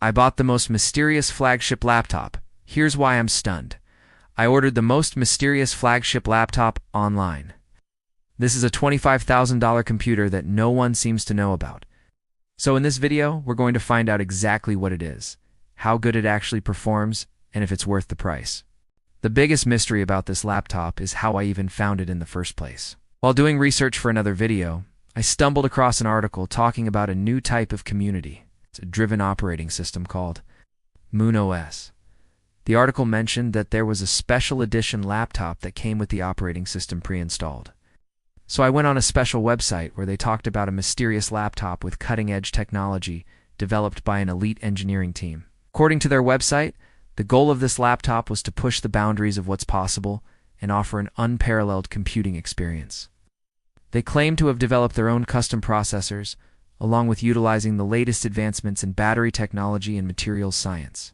I bought the most mysterious flagship laptop. Here's why I'm stunned. I ordered the most mysterious flagship laptop online. This is a $25,000 computer that no one seems to know about. So in this video, we're going to find out exactly what it is, how good it actually performs, and if it's worth the price. The biggest mystery about this laptop is how I even found it in the first place. While doing research for another video, I stumbled across an article talking about a new type of community. It's a driven operating system called Moon OS. The article mentioned that there was a special edition laptop that came with the operating system pre-installed. So I went on a special website where they talked about a mysterious laptop with cutting-edge technology developed by an elite engineering team. According to their website, the goal of this laptop was to push the boundaries of what's possible and offer an unparalleled computing experience. They claim to have developed their own custom processors, along with utilizing the latest advancements in battery technology and materials science.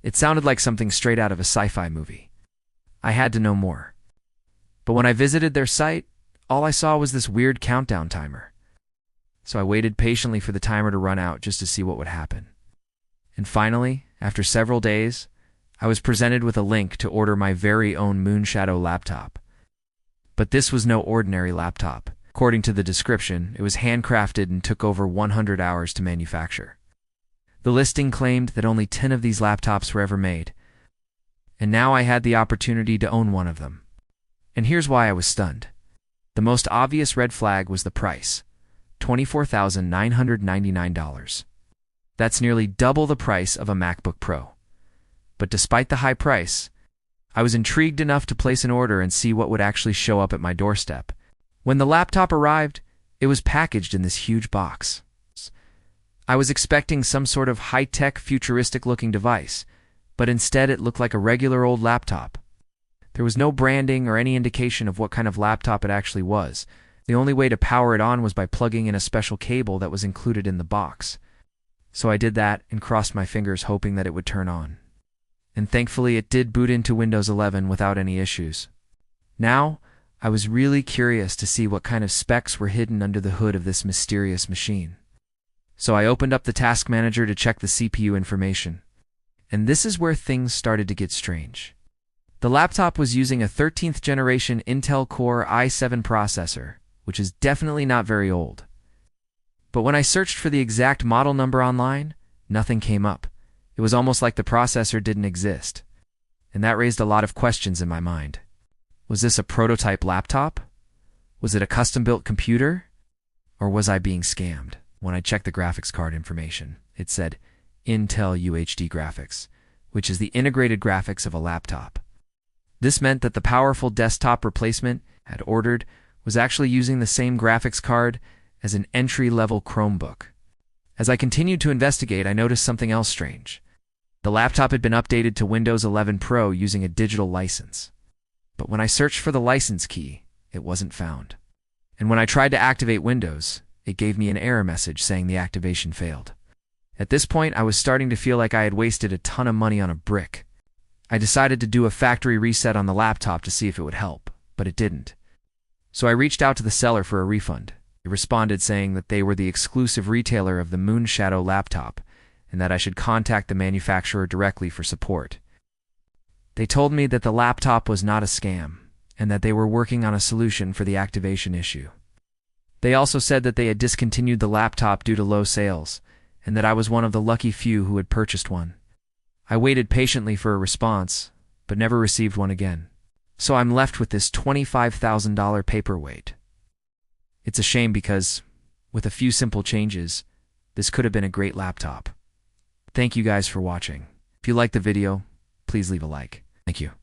It sounded like something straight out of a sci-fi movie. I had to know more. But when I visited their site, all I saw was this weird countdown timer. So I waited patiently for the timer to run out just to see what would happen. And finally, after several days, I was presented with a link to order my very own Moonshadow laptop. But this was no ordinary laptop. According to the description, it was handcrafted and took over 100 hours to manufacture. The listing claimed that only 10 of these laptops were ever made, and now I had the opportunity to own one of them. And here's why I was stunned. The most obvious red flag was the price, $24,999. That's nearly double the price of a MacBook Pro. But despite the high price, I was intrigued enough to place an order and see what would actually show up at my doorstep. When the laptop arrived, it was packaged in this huge box. I was expecting some sort of high-tech, futuristic-looking device, but instead it looked like a regular old laptop. There was no branding or any indication of what kind of laptop it actually was. The only way to power it on was by plugging in a special cable that was included in the box. So I did that and crossed my fingers hoping that it would turn on. And thankfully it did boot into Windows 11 without any issues. Now, I was really curious to see what kind of specs were hidden under the hood of this mysterious machine. So I opened up the task manager to check the CPU information. And this is where things started to get strange. The laptop was using a 13th generation Intel Core i7 processor, which is definitely not very old. But when I searched for the exact model number online, nothing came up. It was almost like the processor didn't exist. And that raised a lot of questions in my mind. Was this a prototype laptop? Was it a custom-built computer? Or was I being scammed? When I checked the graphics card information, it said Intel UHD graphics, which is the integrated graphics of a laptop. This meant that the powerful desktop replacement I had ordered was actually using the same graphics card as an entry-level Chromebook. As I continued to investigate, I noticed something else strange. The laptop had been updated to Windows 11 Pro using a digital license. But when I searched for the license key, it wasn't found. And when I tried to activate Windows, it gave me an error message saying the activation failed. At this point, I was starting to feel like I had wasted a ton of money on a brick. I decided to do a factory reset on the laptop to see if it would help, but it didn't. So I reached out to the seller for a refund. They responded saying that they were the exclusive retailer of the Moonshadow laptop and that I should contact the manufacturer directly for support. They told me that the laptop was not a scam and that they were working on a solution for the activation issue. They also said that they had discontinued the laptop due to low sales and that I was one of the lucky few who had purchased one. I waited patiently for a response, but never received one again. So I'm left with this $25,000 paperweight. It's a shame because, with a few simple changes, this could have been a great laptop. Thank you guys for watching. If you liked the video, please leave a like. Thank you.